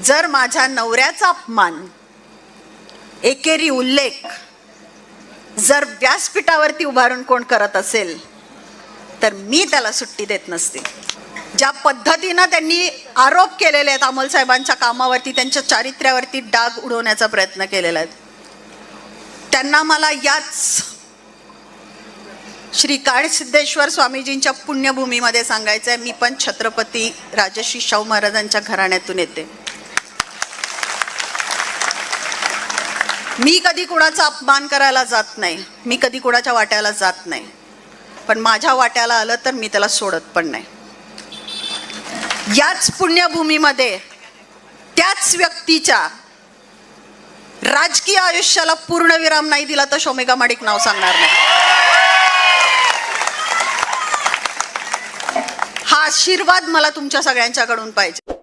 जर माझ्या नवऱ्याचा अपमान, एकेरी उल्लेख जर व्यासपीठावरती उभारून कोण करत असेल तर मी त्याला सुट्टी देत नसते. ज्या पद्धतीनं त्यांनी आरोप केलेले आहेत अमोल साहेबांच्या कामावरती, त्यांच्या चारित्र्यावरती डाग उडवण्याचा प्रयत्न केलेला आहे, त्यांना मला याच श्री काळसिद्धेश्वर स्वामीजींच्या पुण्यभूमीमध्ये सांगायचं आहे, मी पण छत्रपती राजश्री शाहू महाराजांच्या घराण्यातून येते. मी कधी कुणाचा अपमान करायला जात नाही, मी कधी कुणाच्या वाट्याला जात नाही, पण माझ्या वाट्याला आलं तर मी त्याला सोडत पण नाही. याच पुण्यभूमीमध्ये त्याच व्यक्तीच्या राजकीय आयुष्याला पूर्णविराम नाही दिला तर शोमेगा माडिक नाव सांगणार नाही. हा आशीर्वाद मला तुमच्या सगळ्यांच्याकडून पाहिजे.